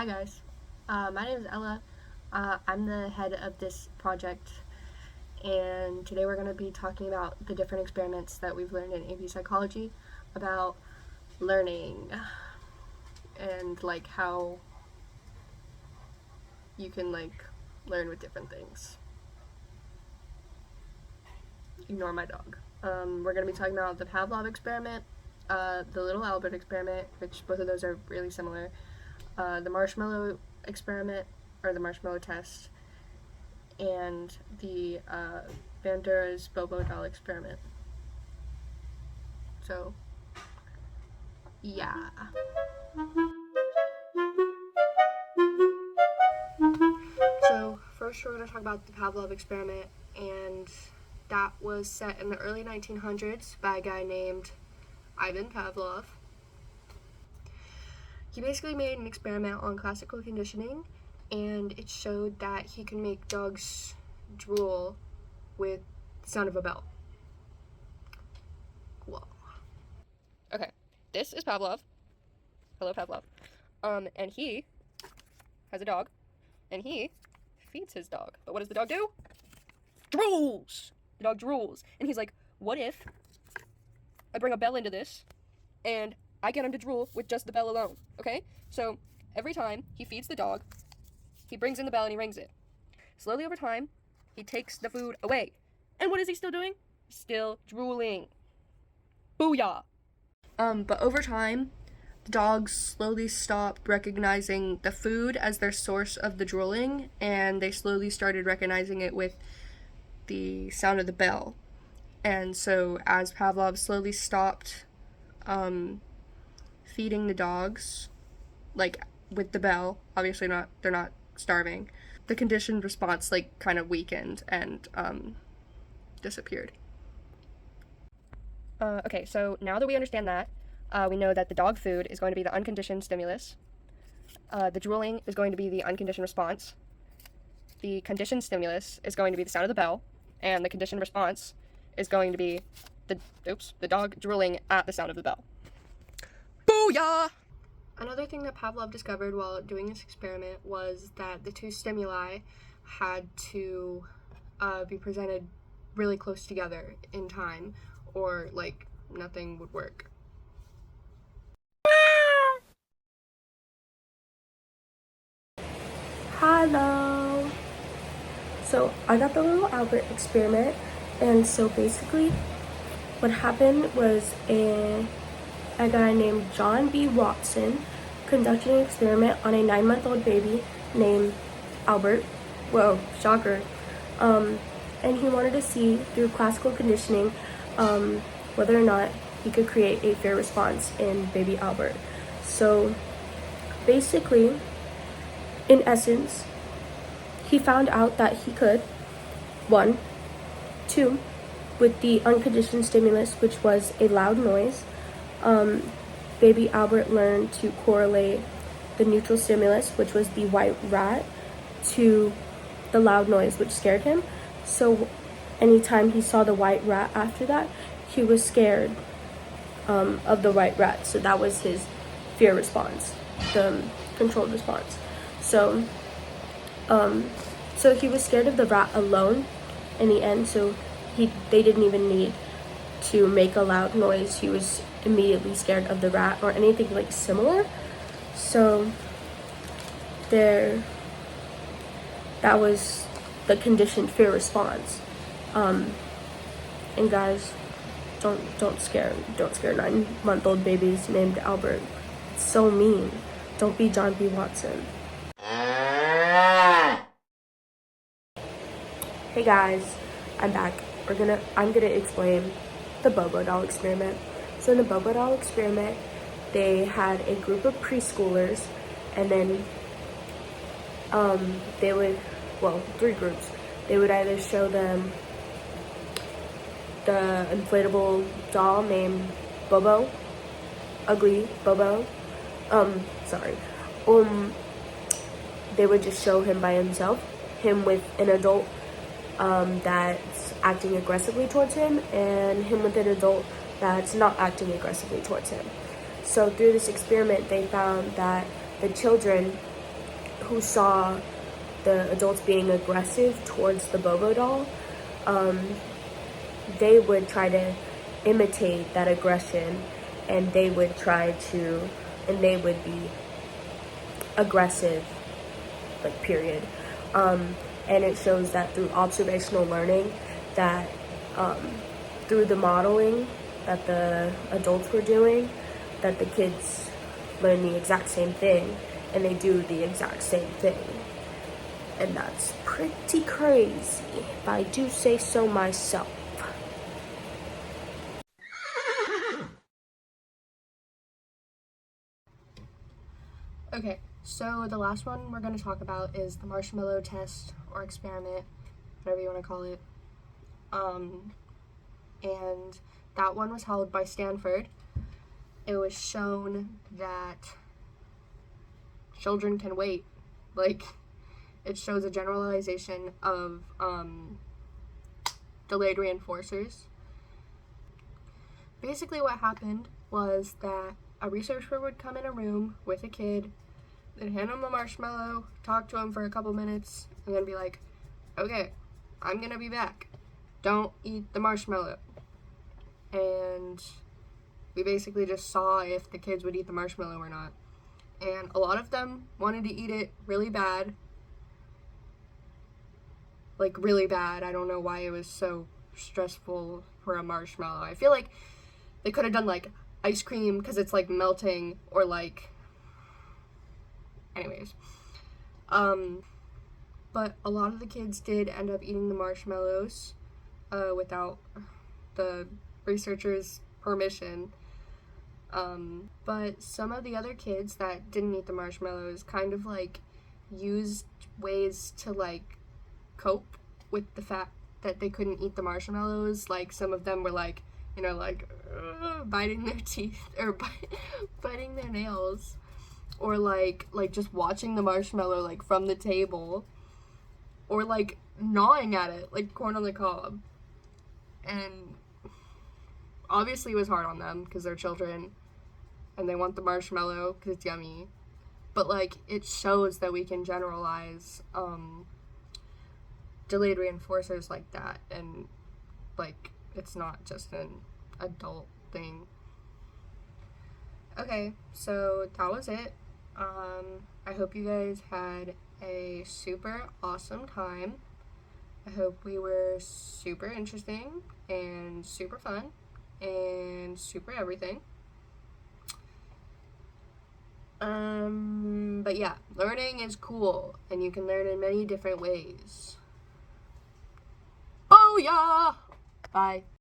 Hi guys, my name is Ella. I'm the head of this project, and today we're going to be talking about the different experiments that we've learned in AP psychology about learning and like how you can learn with different things. Ignore my dog. We're going to be talking about the Pavlov experiment, the Little Albert experiment, which both of those are really similar, the marshmallow experiment, or the marshmallow test, and the Bandura's Bobo doll experiment. So, yeah. So, first we're going to talk about the Pavlov experiment, and that was set in the early 1900s by a guy named Ivan Pavlov. He basically made an experiment on classical conditioning, and it showed that he can make dogs drool with the sound of a bell. Cool. Okay, this is Pavlov. Hello, Pavlov. And he has a dog, and he feeds his dog. But what does the dog do? Drools! The dog drools. And he's like, what if I bring a bell into this, and I get him to drool with just the bell alone, okay? So every time he feeds the dog, he brings in the bell and he rings it. Slowly over time, he takes the food away. And what is he still doing? Still drooling. Booyah! But over time, the dogs slowly stop recognizing the food as their source of the drooling, and they slowly started recognizing it with the sound of the bell. And so as Pavlov slowly stopped feeding the dogs, with the bell, obviously they're not starving, the conditioned response kind of weakened and disappeared. Okay, so now that we understand that, we know that the dog food is going to be the unconditioned stimulus. The drooling is going to be the unconditioned response. The conditioned stimulus is going to be the sound of the bell, and the conditioned response is going to be the dog drooling at the sound of the bell. Booyah! Another thing that Pavlov discovered while doing this experiment was that the two stimuli had to be presented really close together in time, or nothing would work. Hello! So I got the Little Albert experiment, and so basically what happened was a guy named John B. Watson conducted an experiment on a 9-month-old baby named Albert. Whoa, shocker. And he wanted to see through classical conditioning whether or not he could create a fear response in baby Albert. So basically, in essence, he found out that he could, 1, 2, with the unconditioned stimulus, which was a loud noise, baby Albert learned to correlate the neutral stimulus, which was the white rat, to the loud noise, which scared him. So anytime he saw the white rat after that, he was scared of the white rat. So that was his fear response, the controlled response. So he was scared of the rat alone in the end, so they didn't even need to make a loud noise. He was immediately scared of the rat or anything similar. So that was the conditioned fear response. And guys, don't scare 9-month-old babies named Albert. It's so mean. Don't be John B. Watson. Hey guys, I'm back. I'm gonna explain the Bobo doll experiment. So in the Bobo doll experiment, they had a group of preschoolers, and then they would, 3 groups. They would either show them the inflatable doll named Bobo, ugly Bobo. They would just show him by himself, him with an adult that's acting aggressively towards him, and him with an adult that's not acting aggressively towards him. So through this experiment, they found that the children who saw the adults being aggressive towards the Bobo doll, they would try to imitate that aggression, and they would be aggressive, like, period. And it shows that through observational learning, that through the modeling that the adults were doing, that the kids learn the exact same thing, and they do the exact same thing. And that's pretty crazy, if I do say so myself. Okay, so the last one we're going to talk about is the marshmallow test or experiment, whatever you want to call it. And that one was held by Stanford. It was shown that children can wait. Like, it shows a generalization of delayed reinforcers. Basically what happened was that a researcher would come in a room with a kid, they'd hand him a marshmallow, talk to him for a couple minutes, and then be like, okay, I'm gonna be back. Don't eat the marshmallow. And we basically just saw if the kids would eat the marshmallow or not. And a lot of them wanted to eat it really bad. Like, really bad. I don't know why it was so stressful for a marshmallow. I feel like they could have done, like, ice cream because it's, like, melting, or, like... Anyways. But a lot of the kids did end up eating the marshmallows without the researchers' permission. But some of the other kids that didn't eat the marshmallows kind of, like, used ways to, like, cope with the fact that they couldn't eat the marshmallows. Like, some of them were, like, you know, like, biting their teeth, or biting their nails, or, like, just watching the marshmallow, like, from the table, or, like, gnawing at it, like corn on the cob. And obviously it was hard on them, because they're children, and they want the marshmallow, because it's yummy. But, like, it shows that we can generalize, delayed reinforcers like that, and, like, it's not just an adult thing. Okay, so that was it. I hope you guys had a super awesome time. I hope we were super interesting, and super fun, and super everything. But yeah, learning is cool, and you can learn in many different ways. Oh yeah! Bye.